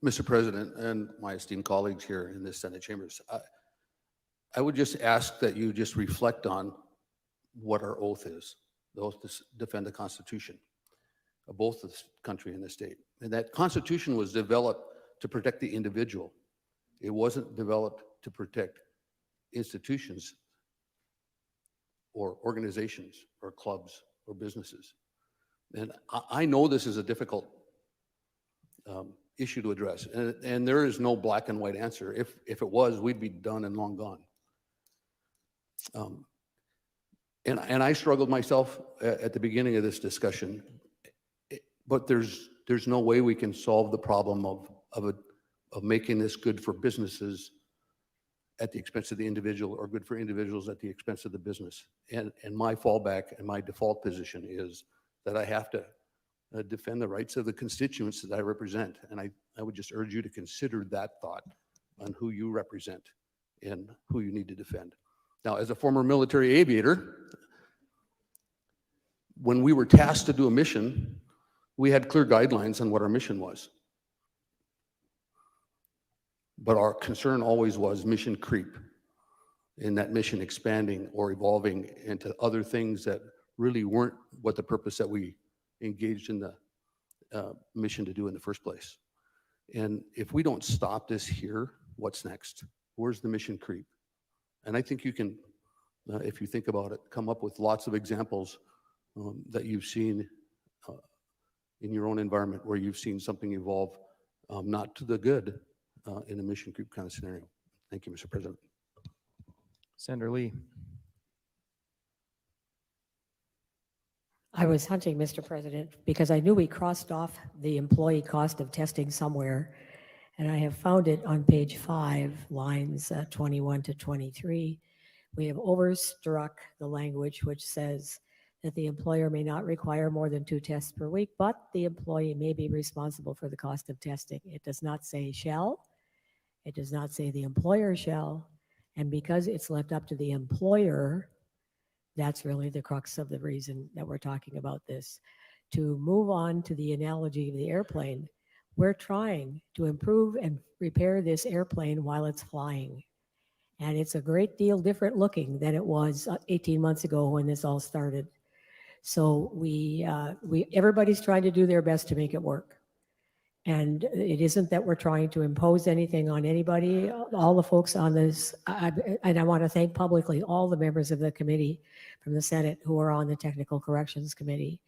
Mr. President, and my esteemed colleagues here in the Senate chambers, I would just ask that you just reflect on what our oath is, the oath to defend the Constitution of both the country and the state. And that Constitution was developed to protect the individual. It wasn't developed to protect institutions or organizations or clubs or businesses. And I know this is a difficult issue to address, and there is no black and white answer. If it was, we'd be done and long gone. And I struggled myself at the beginning of this discussion, but there's no way we can solve the problem of making this good for businesses at the expense of the individual, or good for individuals at the expense of the business. And my fallback and my default position is that I have to defend the rights of the constituents that I represent. And I would just urge you to consider that thought on who you represent and who you need to defend. Now, as a former military aviator, when we were tasked to do a mission, we had clear guidelines on what our mission was. But our concern always was mission creep, and that mission expanding or evolving into other things that really weren't what the purpose that we engaged in the mission to do in the first place. And if we don't stop this here, what's next? Where's the mission creep? And I think you can, if you think about it, come up with lots of examples that you've seen in your own environment where you've seen something evolve not to the good in a mission creep kind of scenario. Thank you, Mr. President. Senator Lee. I was hunting, Mr. President, because I knew we crossed off the employee cost of testing somewhere, and I have found it on page 5, lines 21 to 23. We have overstruck the language which says that the employer may not require more than 2 tests per week, but the employee may be responsible for the cost of testing. It does not say shall. It does not say the employer shall. And because it's left up to the employer, that's really the crux of the reason that we're talking about this. To move on to the analogy of the airplane, we're trying to improve and repair this airplane while it's flying. And it's a great deal different looking than it was 18 months ago when this all started. So everybody's trying to do their best to make it work. And it isn't that we're trying to impose anything on anybody. All the folks on this, and I want to thank publicly all the members of the committee from the Senate who are on the Technical Corrections Committee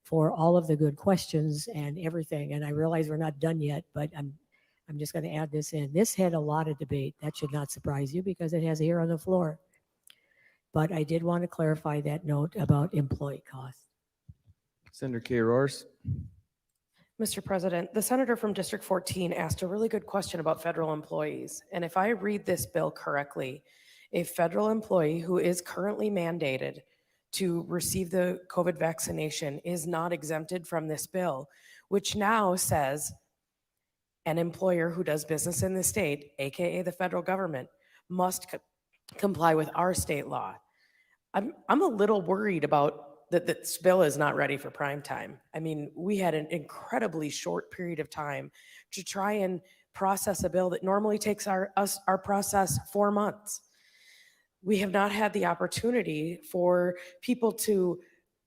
for all of the good questions and everything. And I realize we're not done yet, but I'm just going to add this in. This had a lot of debate. That should not surprise you because it has here on the floor. But I did want to clarify that note about employee costs. Senator Kay Rohrs. Mr. President, the senator from District 14 asked a really good question about federal employees. And if I read this bill correctly, a federal employee who is currently mandated to receive the COVID vaccination is not exempted from this bill, which now says an employer who does business in the state, AKA the federal government, must comply with our state law. I'm a little worried about that this bill is not ready for prime time. I mean, we had an incredibly short period of time to try and process a bill that normally takes our process 4 months. We have not had the opportunity for people to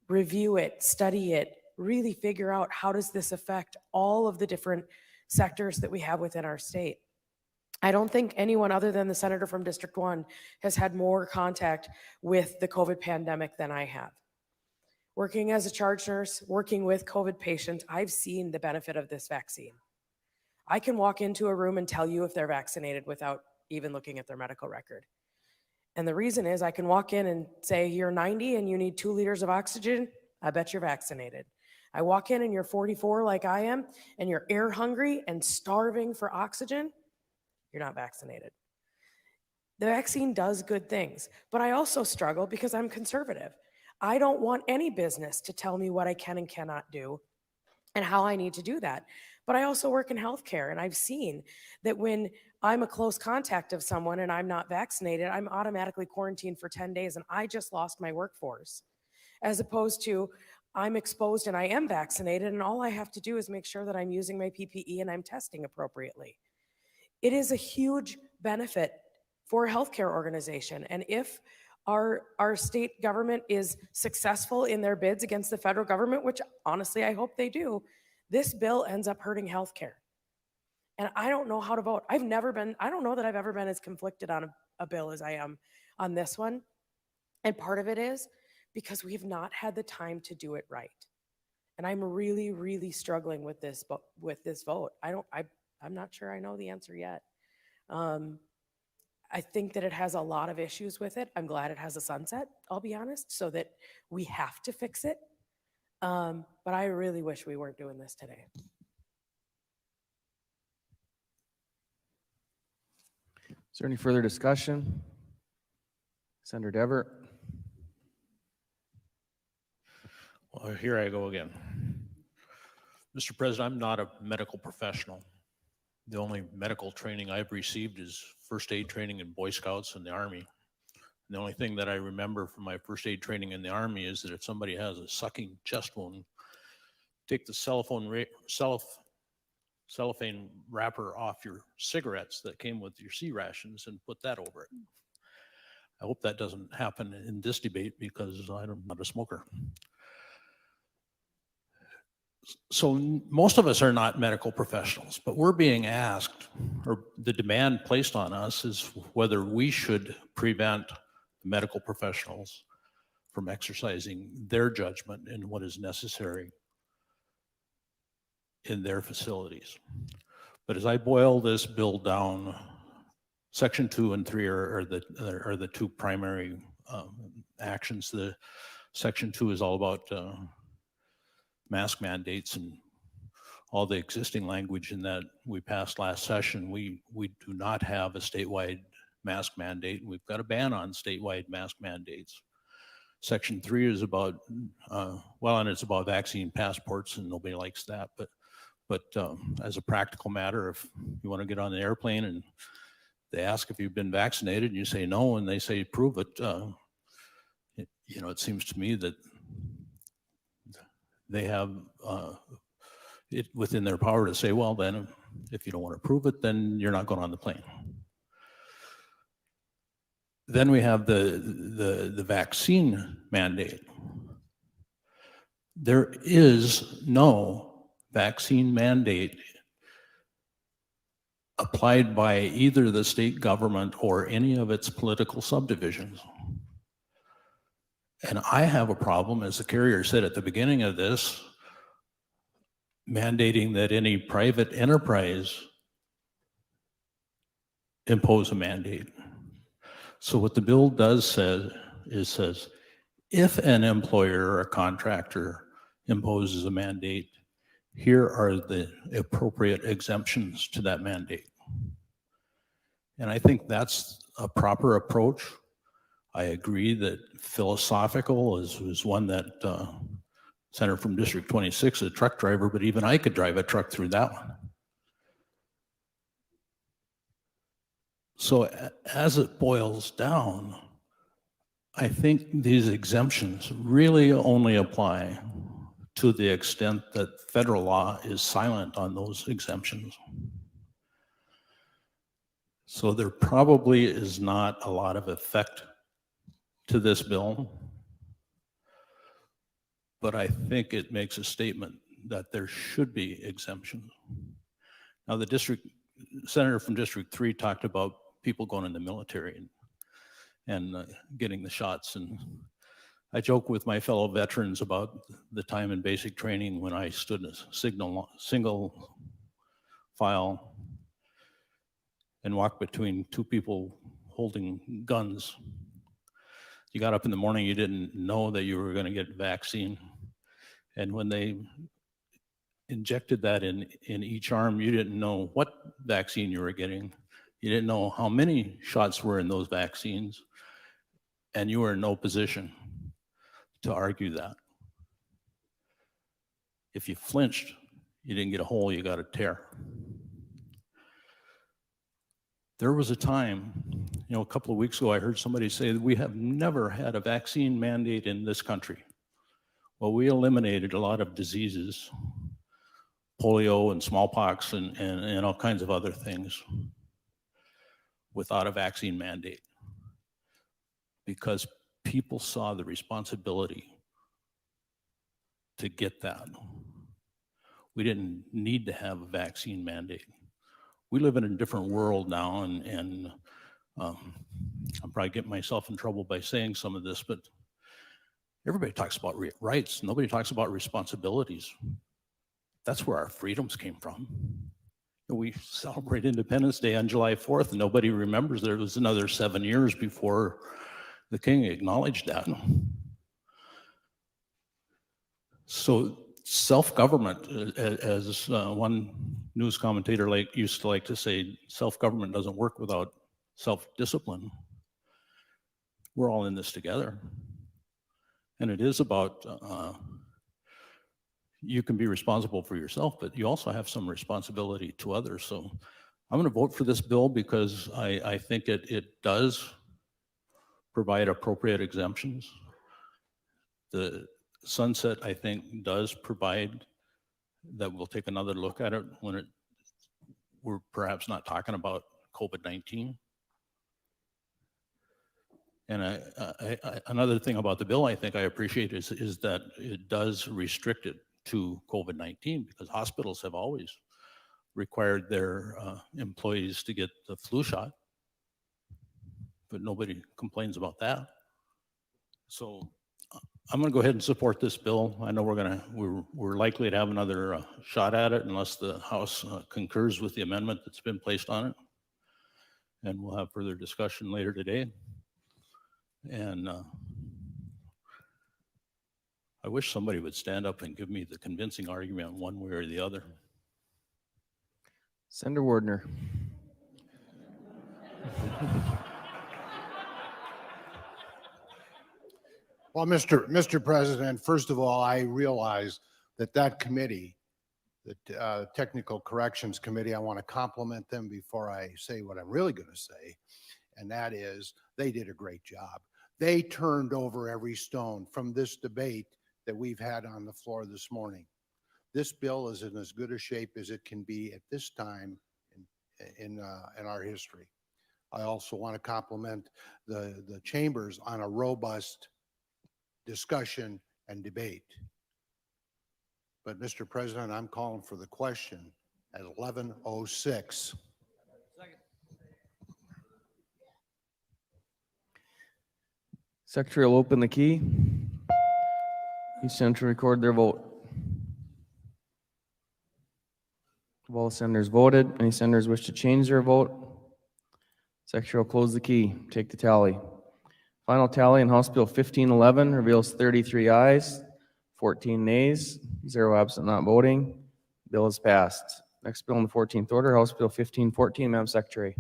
review it, study it, really figure out how does this affect all of the different sectors that we have within our state. I don't think anyone other than the senator from District 1 has had more contact with the COVID pandemic than I have. Working as a charge nurse, working with COVID patients, I've seen the benefit of this vaccine. I can walk into a room and tell you if they're vaccinated without even looking at their medical record. And the reason is I can walk in and say, you're 90 and you need 2 liters of oxygen, I bet you're vaccinated. I walk in and you're 44 like I am, and you're air hungry and starving for oxygen, you're not vaccinated. The vaccine does good things, but I also struggle because I'm conservative. I don't want any business to tell me what I can and cannot do and how I need to do that. But I also work in healthcare, and I've seen that when I'm a close contact of someone and I'm not vaccinated, I'm automatically quarantined for 10 days, and I just lost my workforce. As opposed to, I'm exposed and I am vaccinated, and all I have to do is make sure that I'm using my PPE and I'm testing appropriately. It is a huge benefit for a healthcare organization. And if our state government is successful in their bids against the federal government, which honestly I hope they do, this bill ends up hurting healthcare. And I don't know how to vote. I don't know that I've ever been as conflicted on a bill as I am on this one. And part of it is because we've not had the time to do it right. And I'm really, really struggling with this vote. I'm not sure I know the answer yet. I think that it has a lot of issues with it. I'm glad it has a sunset, I'll be honest, so that we have to fix it. But I really wish we weren't doing this today. Is there any further discussion? Senator Dever. Well, here I go again. Mr. President, I'm not a medical professional. The only medical training I've received is first aid training in Boy Scouts and the Army. And the only thing that I remember from my first aid training in the Army is that if somebody has a sucking chest wound, take the cellophane wrapper off your cigarettes that came with your C rations and put that over it. I hope that doesn't happen in this debate because I'm not a smoker. So most of us are not medical professionals, but we're being asked, or the demand placed on us is whether we should prevent medical professionals from exercising their judgment in what is necessary in their facilities. But as I boil this bill down, Section 2 and 3 are the two primary actions. The Section 2 is all about mask mandates and all the existing language in that we passed last session. We do not have a statewide mask mandate. We've got a ban on statewide mask mandates. Section 3 is about, and it's about vaccine passports, and nobody likes that. But as a practical matter, if you want to get on the airplane and they ask if you've been vaccinated and you say no, and they say prove it, it seems to me that they have it within their power to say, well, then if you don't want to prove it, then you're not going on the plane. Then we have the vaccine mandate. There is no vaccine mandate applied by either the state government or any of its political subdivisions. And I have a problem, as the carrier said at the beginning of this, mandating that any private enterprise impose a mandate. So what the bill does says, if an employer or a contractor imposes a mandate, here are the appropriate exemptions to that mandate. And I think that's a proper approach. I agree that philosophical is one that Senator from District 26 is a truck driver, but even I could drive a truck through that one. So as it boils down, I think these exemptions really only apply to the extent that federal law is silent on those exemptions. So there probably is not a lot of effect to this bill, but I think it makes a statement that there should be exemptions. Now, the senator from District 3 talked about people going in the military and getting the shots. And I joke with my fellow veterans about the time in basic training when I stood in a single file and walked between two people holding guns. You got up in the morning, you didn't know that you were going to get a vaccine. And when they injected that in each arm, you didn't know what vaccine you were getting. You didn't know how many shots were in those vaccines. And you were in no position to argue that. If you flinched, you didn't get a hole, you got a tear. There was a time, a couple of weeks ago, I heard somebody say that we have never had a vaccine mandate in this country. Well, we eliminated a lot of diseases, polio and smallpox and all kinds of other things without a vaccine mandate because people saw the responsibility to get that. We didn't need to have a vaccine mandate. We live in a different world now, and I'll probably get myself in trouble by saying some of this, but everybody talks about rights. Nobody talks about responsibilities. That's where our freedoms came from. We celebrate Independence Day on July 4th, and nobody remembers there was another 7 years before the king acknowledged that. So self-government, as one news commentator used to like to say, self-government doesn't work without self-discipline. We're all in this together. And it is about, you can be responsible for yourself, but you also have some responsibility to others. So I'm going to vote for this bill because I think it does provide appropriate exemptions. The sunset, I think, does provide that we'll take another look at it when we're perhaps not talking about COVID-19. And another thing about the bill I think I appreciate is that it does restrict it to COVID-19 because hospitals have always required their employees to get the flu shot, but nobody complains about that. So I'm going to go ahead and support this bill. I know we're likely to have another shot at it unless the House concurs with the amendment that's been placed on it. And we'll have further discussion later today. And I wish somebody would stand up and give me the convincing argument one way or the other. Senator Wardner. Well, Mr. President, first of all, I realize that committee, the Technical Corrections Committee, I want to compliment them before I say what I'm really going to say, and that is they did a great job. They turned over every stone from this debate that we've had on the floor this morning. This bill is in as good a shape as it can be at this time in our history. I also want to compliment the chambers on a robust discussion and debate. But Mr. President, I'm calling for the question at 11:06. Secretary will open the key. Each senator record their vote. Have all the senators voted? Any senators wish to change their vote? Secretary will close the key. Take the tally. Final tally in House Bill 1511 reveals 33 ayes, 14 nays, 0 absent not voting. Bill is passed. Next bill in the 14th order, House Bill 1514, Madam Secretary.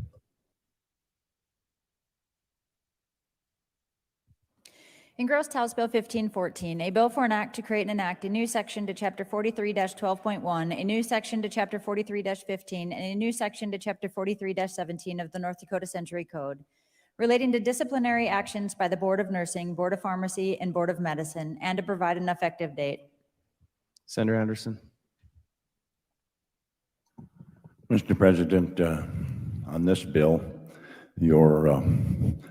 Engrossed House Bill 1514, a bill for an act to create and enact a new section to Chapter 43-12.1, a new section to Chapter 43-15, and a new section to Chapter 43-17 of the North Dakota Century Code, relating to disciplinary actions by the Board of Nursing, Board of Pharmacy, and Board of Medicine, and to provide an effective date. Senator Anderson. Mr. President, on this bill, your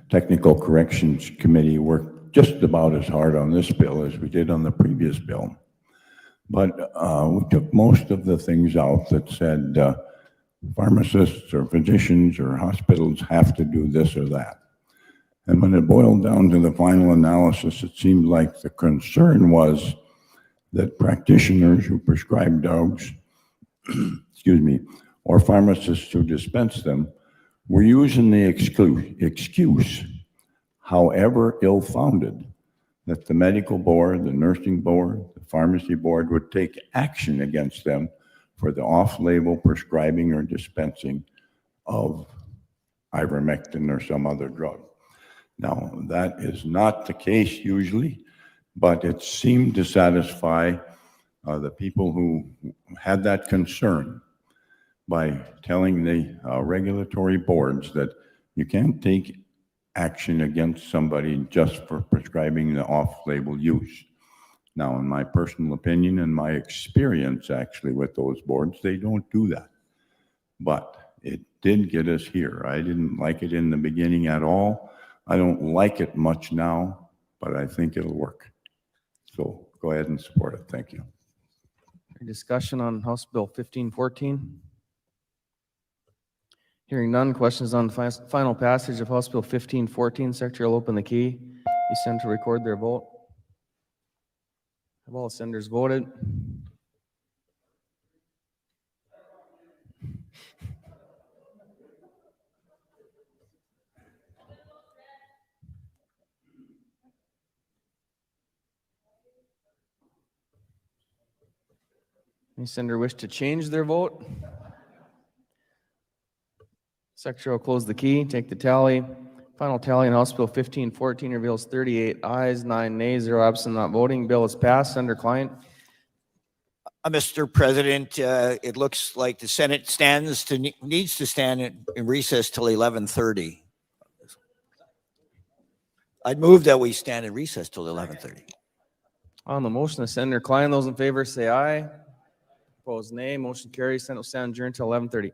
Technical Corrections Committee worked just about as hard on this bill as we did on the previous bill. But we took most of the things out that said pharmacists or physicians or hospitals have to do this or that. And when it boiled down to the final analysis, it seemed like the concern was that practitioners who prescribe drugs, excuse me, or pharmacists who dispense them were using the excuse, however ill-founded, that the medical board, the nursing board, the pharmacy board would take action against them for the off-label prescribing or dispensing of ivermectin or some other drug. Now, that is not the case usually, but it seemed to satisfy the people who had that concern by telling the regulatory boards that you can't take action against somebody just for prescribing the off-label use. Now, in my personal opinion and my experience actually with those boards, they don't do that. But it did get us here. I didn't like it in the beginning at all. I don't like it much now, but I think it'll work. So go ahead and support it. Thank you. Any discussion on House Bill 1514? Hearing none, questions on final passage of House Bill 1514. Secretary will open the key. Be sent to record their vote. Have all the senators voted? Any senator wish to change their vote? Secretary will close the key, take the tally. Final tally on House Bill 1514 reveals 38 ayes, 9 nays, 0 absent, not voting. Bill is passed. Senator Klein. Mr. President, it looks like the Senate needs to stand in recess till 11:30. I'd move that we stand in recess till 11:30. On the motion of Senator Klein, those in favor say aye. Opposed, nay. Motion carries. Senate will stand adjourned till 11:30.